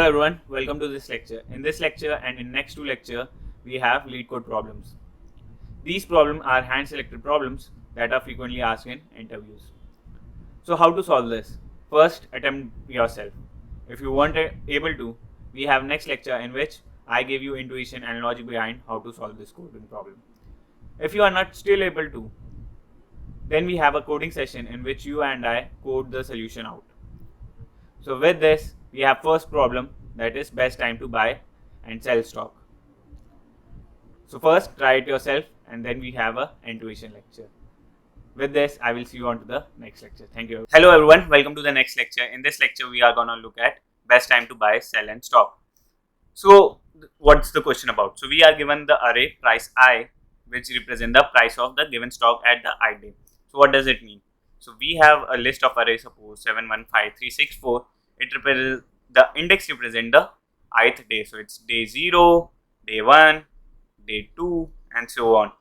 Hello everyone, welcome to this lecture. In this lecture and in next two lecture, we have LeetCode problems. These problems are hand-selected problems that are frequently asked in interviews. So how to solve this? First, attempt yourself. If you weren't able to, we have next lecture in which I give you intuition and logic behind how to solve this coding problem. If you are not still able to, then we have a coding session in which you and I code the solution out. So with this, we have first problem, that is best time to buy and sell stock. So first try it yourself and then we have a intuition lecture. With this, I will see you on to the next lecture. Thank you. Hello everyone, welcome to the next lecture. In this lecture, we are gonna look at best time to buy, sell and stock. So what's the question about? So we are given the array price I, which represent the price of the given stock at the I day. So what does it mean? So we have a list of arrays, suppose 715364. It represents the index represent the ith day. So it's day 0, day 1, day 2 and so on,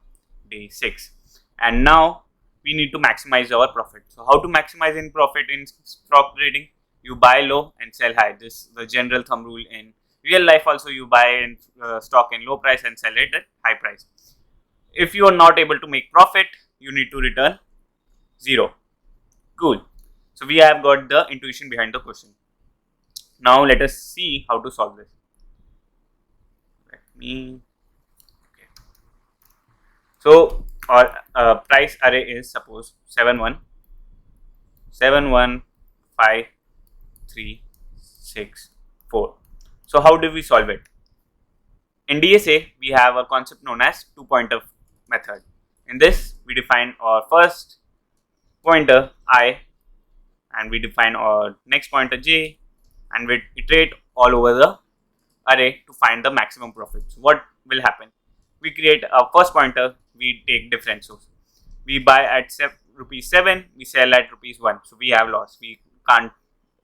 day 6. And now we need to maximize our profit. So how to maximize in profit in stock trading? You buy low and sell high. This is the general thumb rule. In real life also, you buy in stock in low price and sell it at high price. If you are not able to make profit, you need to return 0. Cool. So we have got the intuition behind the question. Now let us see how to solve this. Okay. So our price array is suppose 715364. So how do we solve it? In DSA, we have a concept known as two-pointer method. In this, we define our first pointer I and we define our next pointer j and we iterate all over the array to find the maximum profit. So what will happen? We create a first pointer, we take difference. So we buy at rupees 7, we sell at rupees 1. So we have loss. We can't,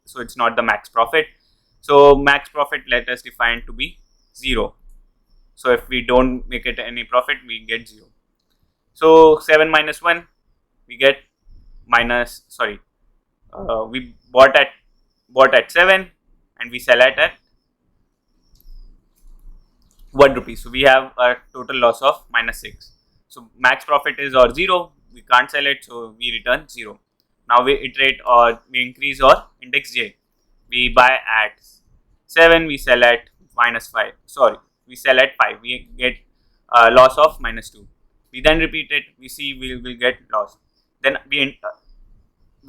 so it's not the max profit. So max profit let us define to be 0. So if we don't make it any profit, we get 0. So 7 minus 1, we get minus, we bought at 7 and we sell at 1 rupee. So we have a total loss of minus 6. So max profit is or 0, we can't sell it, so we return 0. Now we iterate or we increase our index j. We buy at 7, we sell at minus 5. We sell at 5, we get a loss of minus 2. We then repeat it, we see we will get loss. Then we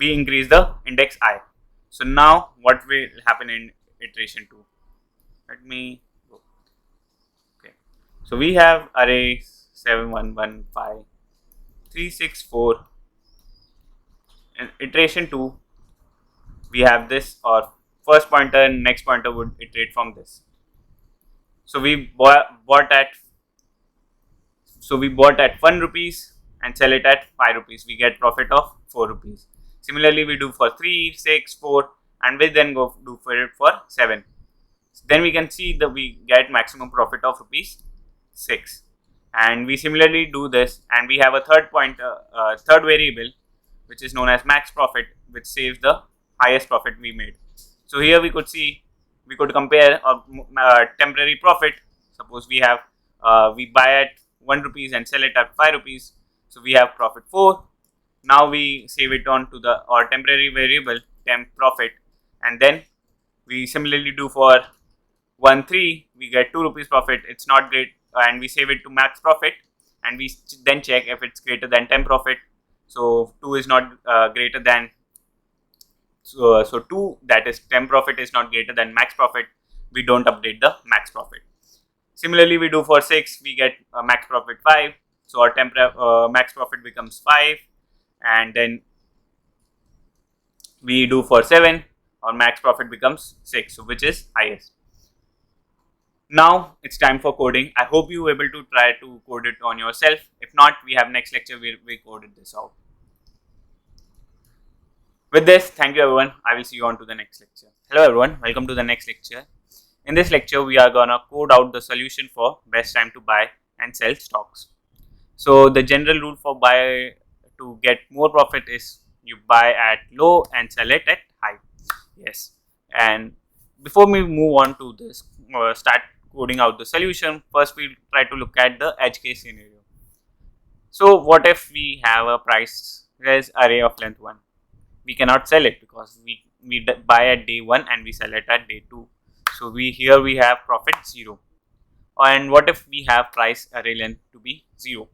increase the index I. So now what will happen in iteration 2? Let me go. Okay. So we have array 715364. In iteration 2, we have this, or first pointer and next pointer would iterate from this. So we bought at 1 rupees and sell it at 5 rupees. We get profit of 4 rupees. Similarly, we do for 3, 6, 4 and we then go do for it for 7. Then we can see that we get maximum profit of rupees 6. And we similarly do this and we have a third variable which is known as max profit, which saves the highest profit we made. So here we could see, we could compare a temporary profit. Suppose we have, we buy at 1 rupees and sell it at 5 rupees. So we have profit 4. Now we save it on to our temporary variable temp profit, and then we similarly do for 1 3, we get 2 rupees profit. It's not great, and we save it to max profit and we then check if it's greater than temp profit. So 2 is not greater than, so 2, that is temp profit, is not greater than max profit. We don't update the max profit. Similarly, we do for 6, we get max profit 5. So our max profit becomes 5. And then we do for 7, our max profit becomes 6, so which is highest. Now it's time for coding. I hope you were able to try to code it on yourself. If not, we have next lecture where we coded this out. With this, thank you everyone. I will see you on to the next lecture. Hello everyone, welcome to the next lecture. In this lecture, we are gonna code out the solution for best time to buy and sell stocks. So the general rule for buy to get more profit is you buy at low and sell it at high. Yes, and before we move on to this, start coding out the solution, first we'll try to look at the edge case scenario. So what if we have a price res array of length 1? We cannot sell it because we buy at day 1 and we sell it at day 2. So here we have profit 0. And what if we have price array length to be 0?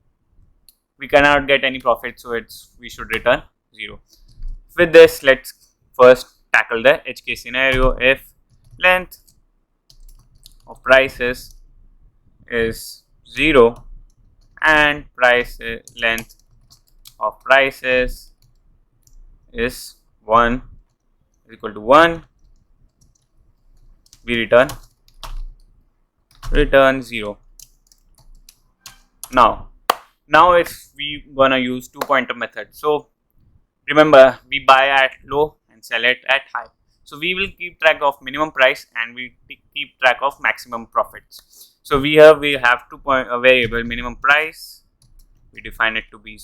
We cannot get any profit, so we should return 0. With this, let's first tackle the edge case scenario. If length of prices is 0 and length of prices is 1 is equal to 1, we return 0. Now if we gonna use two pointer method, so remember we buy at low and sell it at high. So we will keep track of minimum price and we keep track of maximum profits. So we have a variable minimum price. We define it to be,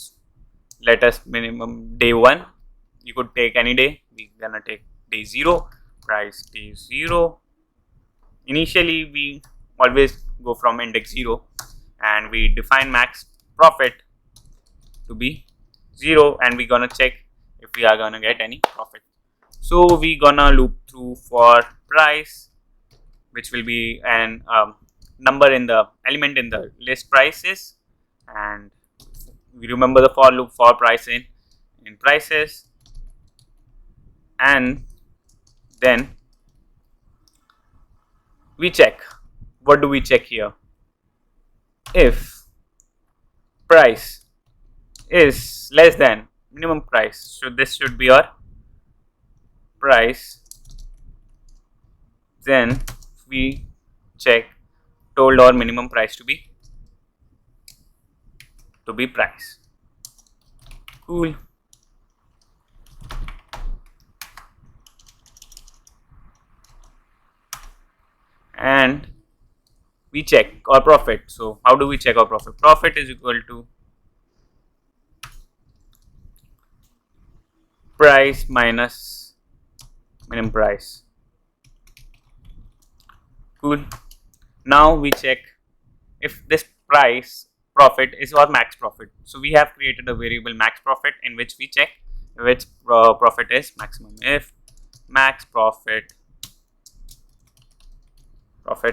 let us minimum day 1. You could take any day. We're gonna take day 0. Price day 0. Initially we always go from index 0 and we define max profit to be 0 and we're gonna check if we are gonna get any profit. So we gonna loop through for price, which will be an number in the element in the list prices, and we remember the for loop for price in prices, and then we check. What do we check here? If price is less than minimum price, so this should be our price, then we check told our minimum price to be price. Cool. And we check our profit. So how do we check our profit? Profit is equal to price minus minimum price. Cool. Now we check if this profit is our max profit. So we have created a variable max profit in which we check which profit is maximum. If max profit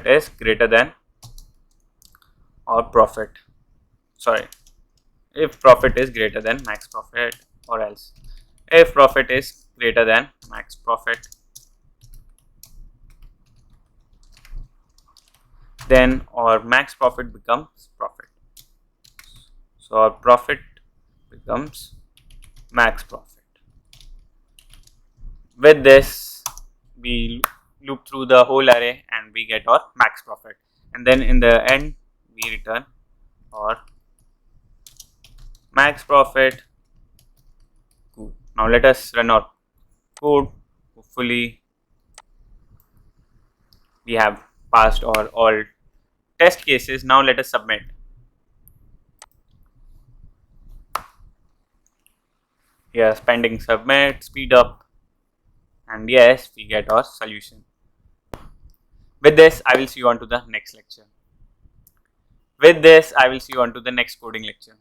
is greater than or profit, if profit is greater than max profit, or else if profit is greater than max profit, then our max profit becomes profit. So our profit becomes max profit. With this, we loop through the whole array and we get our max profit, and then in the end we return our max profit. Cool. Now let us run our code. Hopefully we have passed all test cases. Now let us submit. Yes, pending submit, speed up, and yes, we get our solution. With this, I will see you on to the next lecture. With this, I will see you on to the next coding lecture.